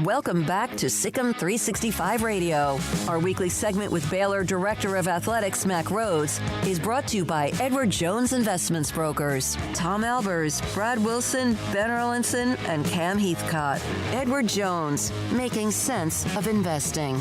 Welcome back to Sikkim 365 Radio. Our weekly segment with Baylor Director of Athletics, Mack Rhoades, is brought to you by Edward Jones Investments Brokers, Tom Albers, Brad Wilson, Ben Erlinson, and Cam Heathcott. Edward Jones, making sense of investing.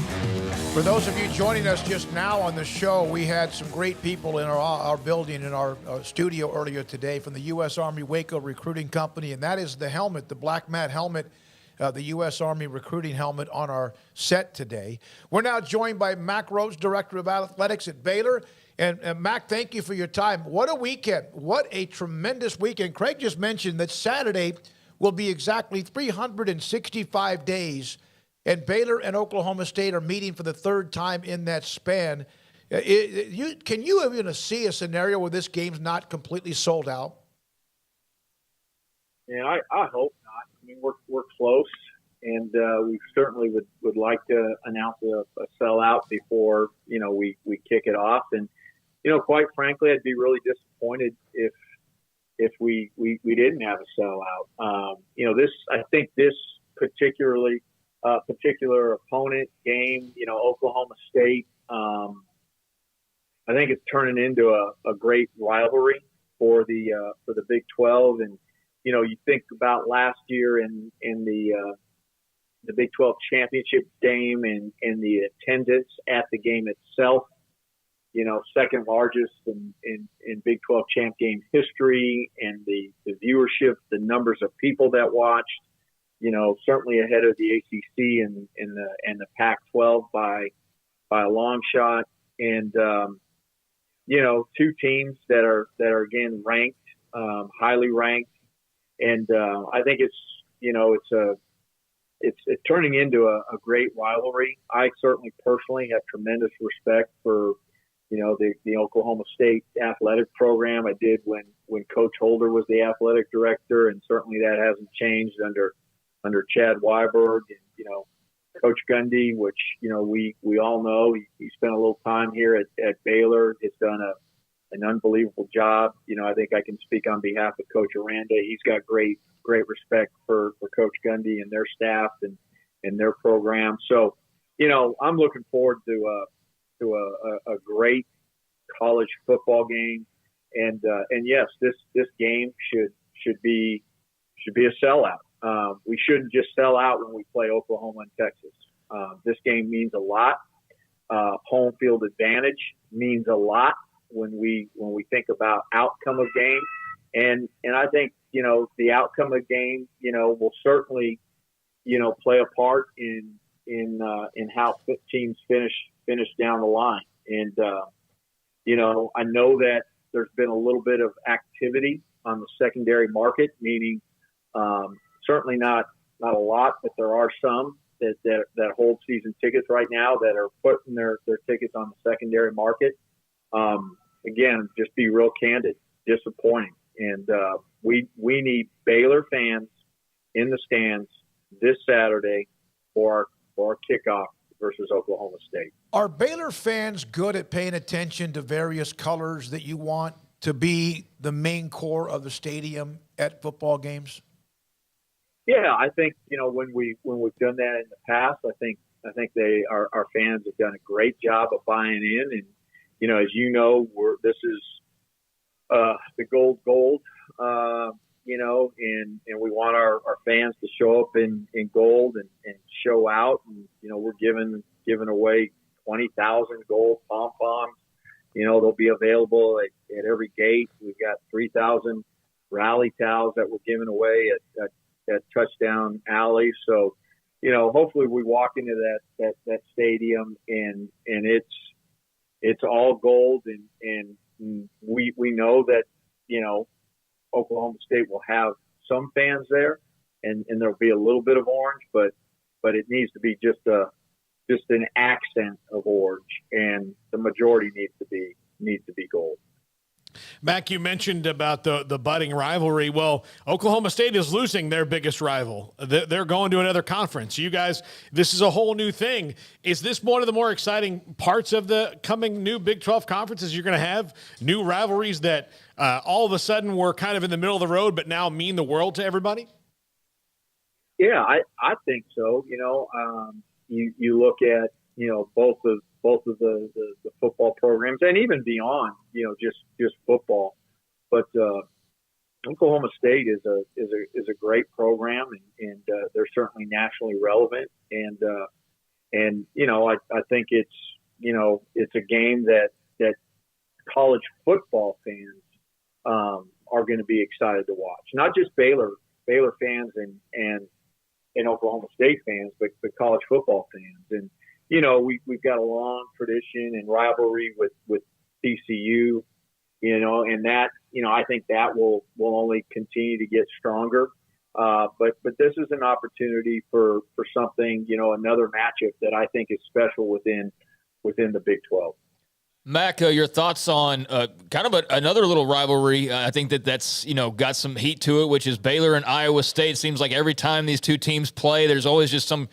For those of you joining us just now on the show, we had some great people in our building, in our studio earlier today from the U.S. Army Waco Recruiting Company, and that is the helmet, the black mat helmet, the U.S. Army recruiting helmet on our set today. We're now joined by Mack Rhoades, Director of Athletics at Baylor. And Mack, thank you for your time. What a weekend. What a tremendous weekend. Craig just mentioned that Saturday will be exactly 365 days, and Baylor and Oklahoma State are meeting for the third time in that span. Can you even see a scenario where this game's not completely sold out? Yeah, I hope not. I mean, we're close, and we certainly would like to announce a sellout before we kick it off. And quite frankly, I'd be really disappointed if we didn't have a sellout. I think this particular opponent game, Oklahoma State, I think it's turning into a great rivalry for the Big 12. And you think about last year in the Big 12 championship game and the attendance at the game itself, second largest in Big 12 champ game history, and the viewership, the numbers of people that watched, certainly ahead of the ACC and the Pac-12 by a long shot. And two teams that are again ranked, highly ranked. And I think it's turning into a great rivalry. I certainly personally have tremendous respect for, the Oklahoma State athletic program. I did when Coach Holder was the athletic director, and certainly that hasn't changed under Chad Weiberg and, Coach Gundy, which, we all know he spent a little time here at Baylor. He's done an unbelievable job. I think I can speak on behalf of Coach Aranda. He's got great respect for Coach Gundy and their staff and their program. So, I'm looking forward to a great college football game. And yes, this game should be a sellout. We shouldn't just sell out when we play Oklahoma and Texas. This game means a lot. Home field advantage means a lot when we think about outcome of game. And I think, the outcome of game, will certainly, play a part in how teams finish down the line. And, I know that there's been a little bit of activity on the secondary market, meaning certainly not a lot, but there are some that hold season tickets right now that are putting their tickets on the secondary market. Again, just be real candid, disappointing. And we need Baylor fans in the stands this Saturday for our kickoff versus Oklahoma State. Are Baylor fans good at paying attention to various colors that you want to be the main core of the stadium at football games? Yeah, I think when we've done that in the past, I think our fans have done a great job of buying in. And as this is the gold, and we want our fans to show up in gold and show out. And, we're giving away 20,000 gold pom-poms. They'll be available at every gate. We've got 3,000 rally towels that we're giving away at Touchdown Alley. So, hopefully we walk into that stadium and it's all gold, and we know that, Oklahoma State will have some fans there, and there'll be a little bit of orange, but it needs to be just an accent of orange, and the majority needs to be gold. Mack, you mentioned about the budding rivalry. Well, Oklahoma State is losing their biggest rival. They're going to another conference. You guys, this is a whole new thing. Is this one of the more exciting parts of the coming new Big 12 conferences? You're going to have new rivalries that all of a sudden were kind of in the middle of the road, but now mean the world to everybody? Yeah, I think so. You look at both of the football programs and even beyond, just football. But Oklahoma State is a great program, and they're certainly nationally relevant. And I think it's a game that college football fans are going to be excited to watch. Not just Baylor fans and Oklahoma State fans, but college football fans. And we've got a long tradition and rivalry with TCU. And that I think that will only continue to get stronger. But this is an opportunity for something, another matchup that I think is special within the Big 12. Mack, your thoughts on kind of another little rivalry. I think that's got some heat to it, which is Baylor and Iowa State. It seems like every time these two teams play, there's always just some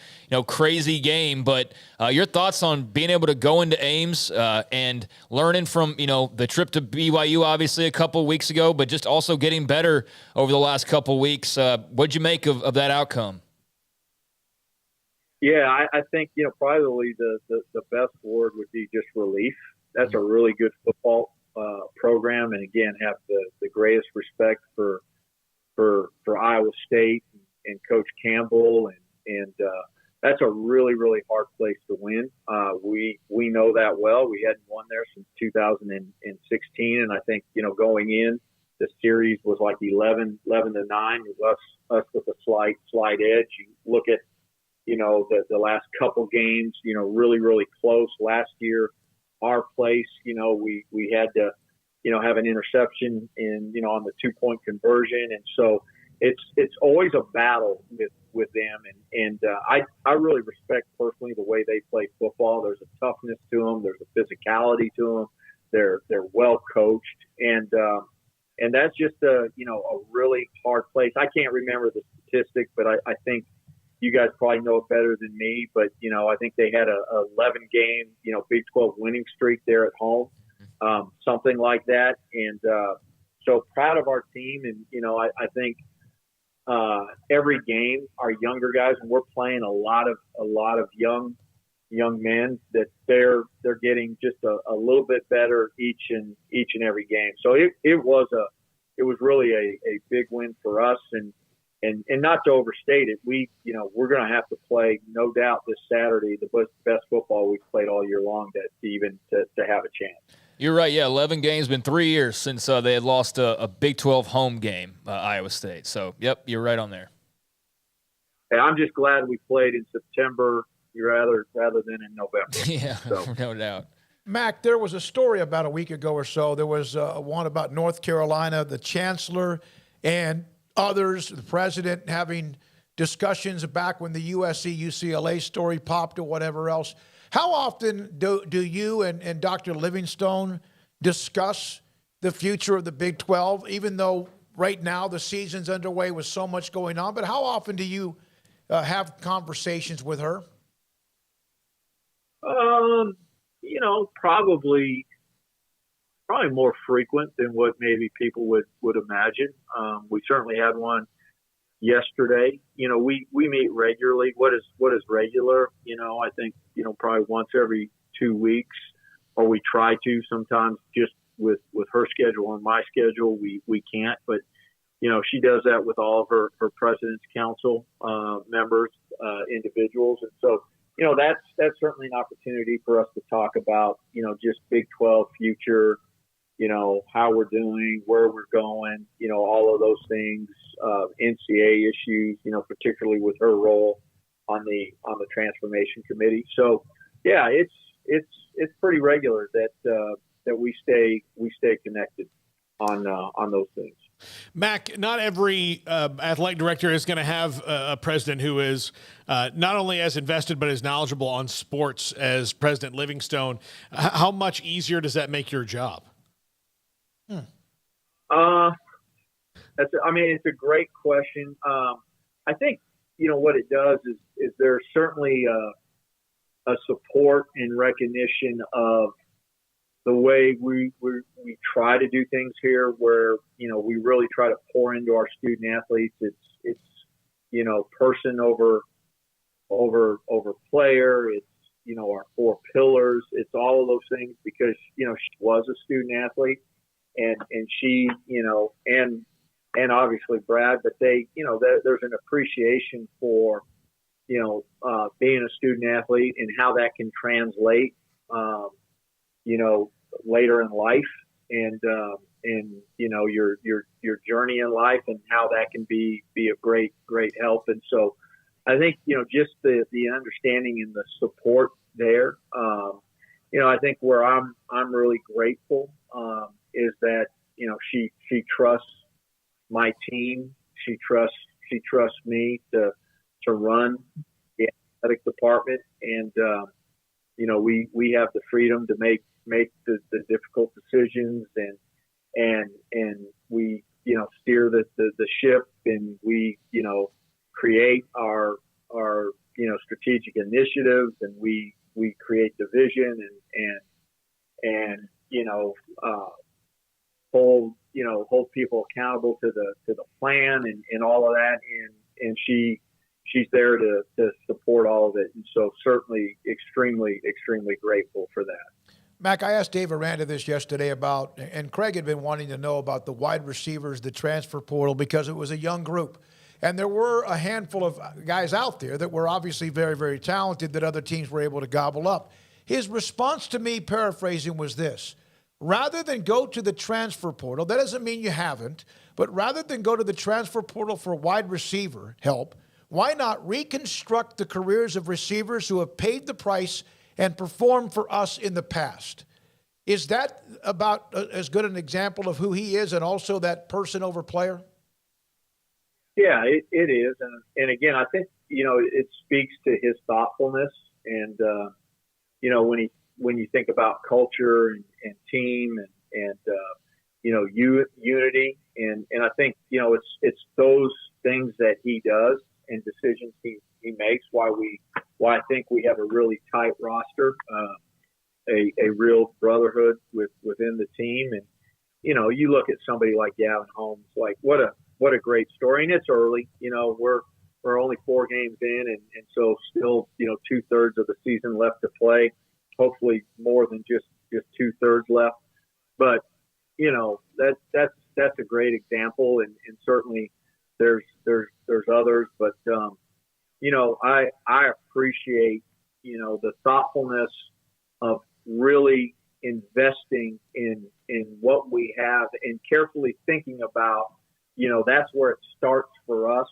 crazy game. But your thoughts on being able to go into Ames and learning from the trip to BYU, obviously a couple weeks ago, but just also getting better over the last couple weeks. What'd you make of that outcome? Yeah, I think probably the best word would be just relief. That's a really good football program, and again, have the greatest respect for Iowa State and Coach Campbell, and that's a really, really hard place to win. We know that well. We hadn't won there since 2016, and I think going in, the series was like 11-9, with us with a slight edge. You look at the last couple games, really, really close. Last year, our place, we had to, have an interception on the 2-point conversion. And so it's always a battle with them. And I really respect personally the way they play football. There's a toughness to them. There's a physicality to them. They're well coached. And that's just a really hard place. I can't remember the statistic, but I think you guys probably know it better than me, but, I think they had a 11-game, Big 12 winning streak there at home, something like that. And so proud of our team. And, I think every game, our younger guys, and we're playing a lot of young men, that they're getting just a little bit better each and every game. So it was really a big win for us. And not to overstate it, we're going to have to play, no doubt, this Saturday the best football we've played all year long to have a chance. You're right. Yeah, 11 games, been 3 years since they had lost a Big 12 home game, Iowa State. So, yep, you're right on there. Hey, I'm just glad we played in September rather than in November. Yeah, so. No doubt. Mack, there was a story about a week ago or so. There was one about North Carolina, the chancellor, and others, the president, having discussions back when the USC-UCLA story popped or whatever else. How often do you and Dr. Livingstone discuss the future of the Big 12, even though right now the season's underway with so much going on? But how often do you have conversations with her? Probably more frequent than what maybe people would imagine. We certainly had one yesterday. We meet regularly. What is regular? I think, probably once every 2 weeks, or we try to. Sometimes just with her schedule and my schedule, we can't. But, she does that with all of her President's Council members, individuals. And so, that's certainly an opportunity for us to talk about, just Big 12 future, how we're doing, where we're going, all of those things, NCAA issues, particularly with her role on the transformation committee. So, yeah, it's pretty regular that we stay connected on those things. Mack, not every athletic director is going to have a president who is not only as invested but as knowledgeable on sports as President Livingstone. How much easier does that make your job? It's a great question. I think, what it does is there's certainly a support and recognition of the way we try to do things here, where, we really try to pour into our student athletes. person over player. It's, our 4 pillars. It's all of those things because, she was a student athlete and she, and obviously Brad, but they, there's an appreciation for, being a student athlete and how that can translate, later in life and your journey in life and how that can be a great help. And so I think, just the understanding and the support there, I think where I'm really grateful, is that, she trusts my team. She trusts me to run the athletic department. And, we have the freedom to make the difficult decisions and we, steer the ship and we, create our strategic initiatives and we create the vision and hold people accountable to the plan and all of that. And she's there to support all of it. And so certainly extremely grateful for that. Mack, I asked Dave Aranda this yesterday about, and Craig had been wanting to know about the wide receivers, the transfer portal, because it was a young group. And there were a handful of guys out there that were obviously very, very talented that other teams were able to gobble up. His response to me, paraphrasing, was this: rather than go to the transfer portal, that doesn't mean you haven't, but rather than go to the transfer portal for wide receiver help, why not reconstruct the careers of receivers who have paid the price and performed for us in the past? Is that about as good an example of who he is and also that person over player? Yeah, it is. And again, I think, it speaks to his thoughtfulness and, when you think about culture and team and unity. And I think, it's those things that he does and decisions he makes why I think we have a really tight roster, a real brotherhood within the team. And, you look at somebody like Gavin Holmes, like what a great story. And it's early, we're only 4 games in and so still, 2/3 of the season left to play, hopefully more than just 2/3 left. But, that's a great example. And certainly there's others, but, I appreciate, the thoughtfulness of really investing in what we have and carefully thinking about, that's where it starts for us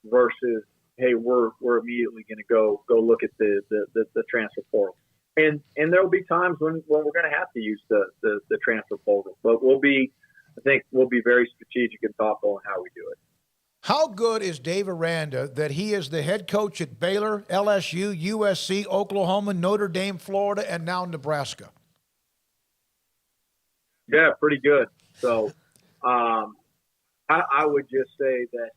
versus, hey, we're immediately going to go look at the transfer portal. And there'll be times when we're going to have to use the transfer portal, but I think we'll be very strategic and thoughtful in how we do it. How good is Dave Aranda that he is the head coach at Baylor, LSU, USC, Oklahoma, Notre Dame, Florida, and now Nebraska? Yeah, pretty good. So I would just say that,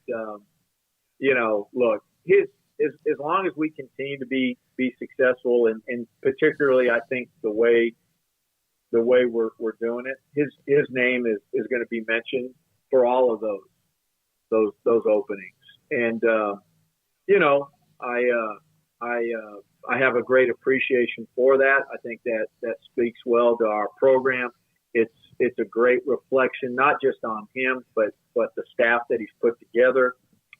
look, as long as we continue to be successful and particularly I think the way we're doing it, his name is going to be mentioned for all of those openings. And, I have a great appreciation for that. I think that speaks well to our program. It's a great reflection, not just on him, but the staff that he's put together.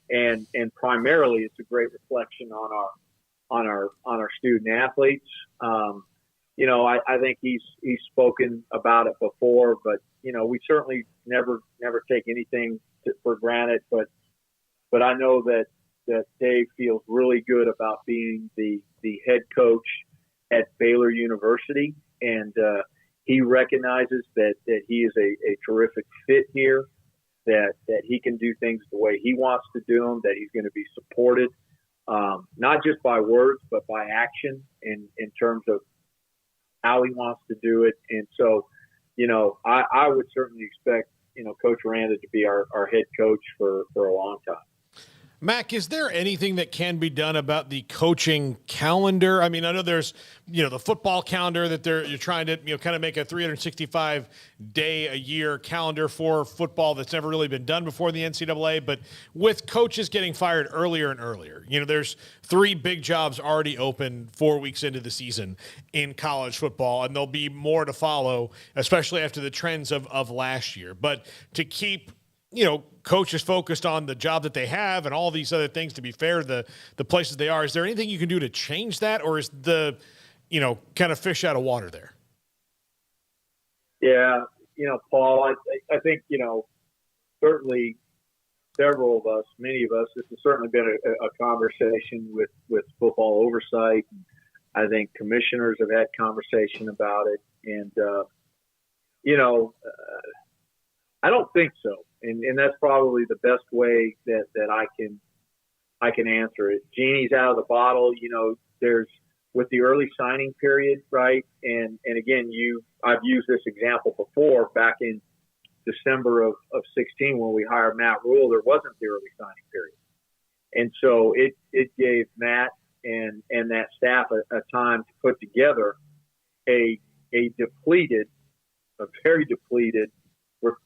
And primarily it's a great reflection on our student athletes. I think he's spoken about it before, but, we certainly never take anything for granted, but I know that Dave feels really good about being the head coach at Baylor University, and he recognizes that he is a terrific fit here, that he can do things the way he wants to do them, that he's going to be supported, not just by words, but by action in terms of how he wants to do it. And so, I would certainly expect, Coach Aranda to be our head coach for a long time. Mack, is there anything that can be done about the coaching calendar? I mean, I know there's, the football calendar that you're trying to, kind of make a 365-day-a-year calendar for football that's never really been done before in the NCAA. But with coaches getting fired earlier and earlier, there's 3 big jobs already open 4 weeks into the season in college football, and there'll be more to follow, especially after the trends of last year. But to keep coaches focused on the job that they have and all these other things, to be fair to the places they are, is there anything you can do to change that, or is the, kind of fish out of water there? Yeah, Paul, I think, certainly several of us, many of us, this has certainly been a conversation with football oversight. I think commissioners have had conversation about it. And, I don't think so. And that's probably the best way that I can answer it. Genie's out of the bottle. There's with the early signing period, right? And again, I've used this example before back in December of 16 when we hired Mack Rhoades. There wasn't the early signing period, and so it gave Matt and that staff a time to put together a very depleted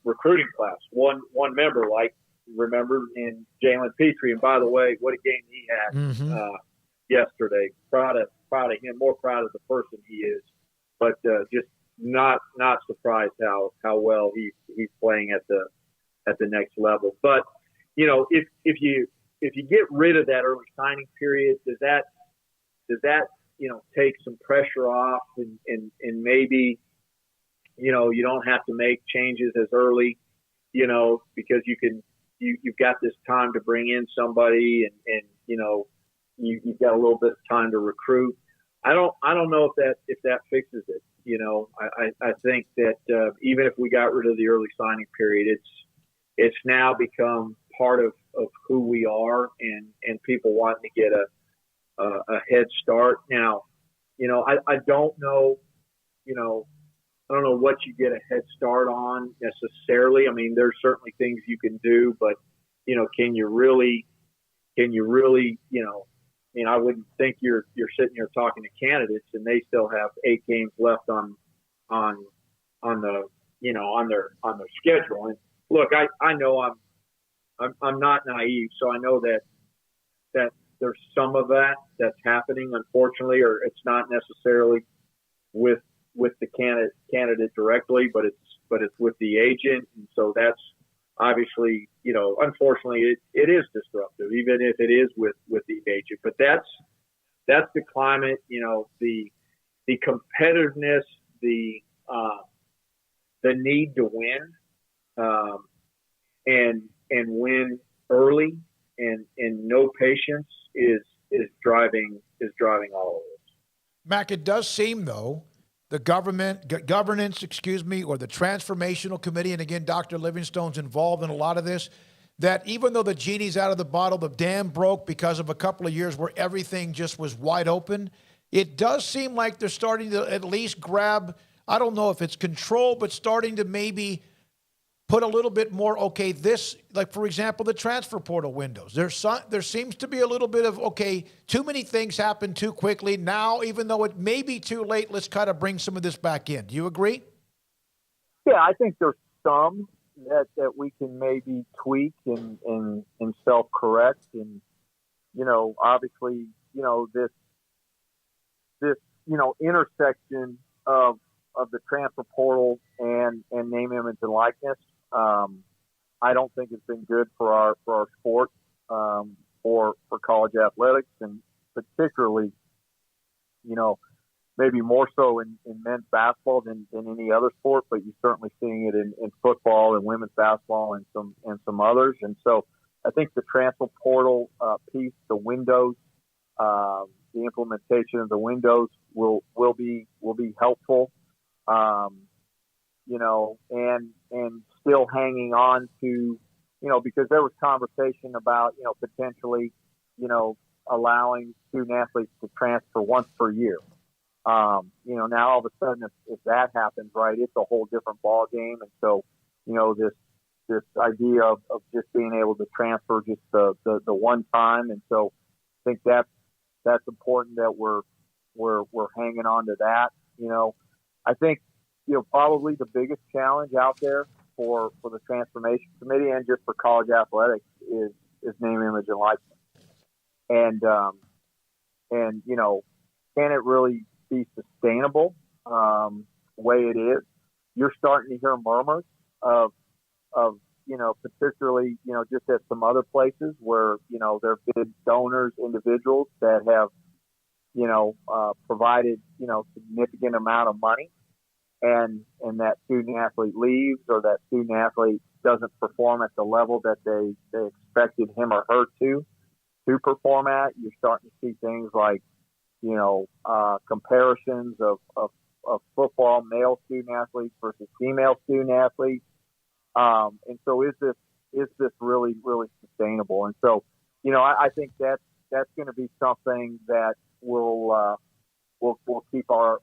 recruiting class. One member, remember, in Jalen Petrie. And by the way, what a game he had yesterday. Proud of him, more proud of the person he is, but just not surprised how well he's playing at the next level. But if you get rid of that early signing period, does that take some pressure off and maybe you don't have to make changes as early, because you've got this time to bring in somebody and you've got a little bit of time to recruit. I don't know if that fixes it. I think that even if we got rid of the early signing period, it's now become part of who we are and people wanting to get a head start. Now, I don't know, I don't know what you get a head start on necessarily. I mean, there's certainly things you can do, but can you really, I wouldn't think you're sitting here talking to candidates and they still have 8 games left on the, on their schedule. And look, I know I'm not naive, so I know that there's some of that's happening, unfortunately, or it's not necessarily with the candidate directly, but it's with the agent. And so that's obviously, unfortunately it is disruptive, even if it is with the agent, but that's the climate, the competitiveness, the need to win, and win early and no patience is driving all of this. Mack, it does seem though, the governance, or the transformational committee, and again, Dr. Livingstone's involved in a lot of this, that even though the genie's out of the bottle, the dam broke because of a couple of years where everything just was wide open, it does seem like they're starting to at least grab, I don't know if it's control, but starting to maybe put a little bit more, okay, this, like for example, the transfer portal windows. There seems to be a little bit of, okay, too many things happen too quickly. Now, even though it may be too late, let's kind of bring some of this back in. Do you agree? Yeah, I think there's some that we can maybe tweak and self-correct. And, obviously, this intersection of the transfer portal and name, image, and likeness, I don't think it's been good for our sport, for college athletics, and particularly, maybe more so in men's basketball than any other sport, but you're certainly seeing it in football and women's basketball and some others. And so I think the transfer portal piece, the windows, the implementation of the windows will be helpful. And still hanging on to, because there was conversation about, potentially, allowing student athletes to transfer once per year. Now all of a sudden, if that happens, right, it's a whole different ball game. And so, idea of just being able to transfer just the one time. And so I think that's important that we're hanging on to that. I think, probably the biggest challenge out there for the transformation committee and just for college athletics is name, image, and likeness. And can it really be sustainable the way it is? You're starting to hear murmurs of particularly, just at some other places where, there have been donors, individuals that have, provided, significant amount of money and that student athlete leaves or that student athlete doesn't perform at the level that they expected him or her to perform at. You're starting to see things like, comparisons of football male student athletes versus female student athletes. And so is this really, really sustainable? And so, I think that's going to be something that we'll keep our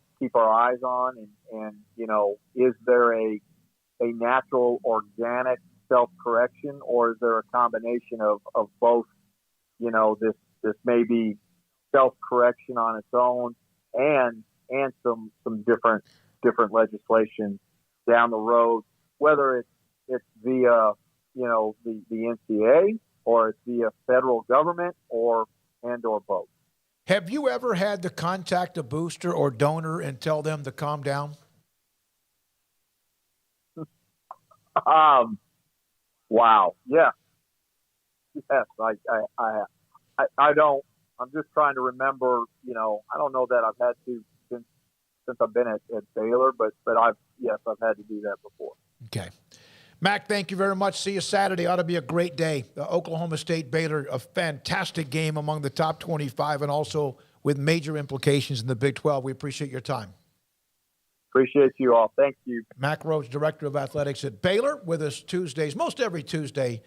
eyes on. And is there a natural organic self-correction, or is there a combination of both, this may be self-correction on its own and some different legislation down the road, whether it's via, the NCAA or it's via federal government or both. Have you ever had to contact a booster or donor and tell them to calm down? Wow. Yeah. Yes. I don't. I'm just trying to remember. I don't know that I've had to since I've been at Baylor, but I've had to do that before. Okay. Mack, thank you very much. See you Saturday. Ought to be a great day. Oklahoma State, Baylor, a fantastic game among the top 25 and also with major implications in the Big 12. We appreciate your time. Appreciate you all. Thank you. Mack Rhoades, Director of Athletics at Baylor, with us Tuesdays, most every Tuesday.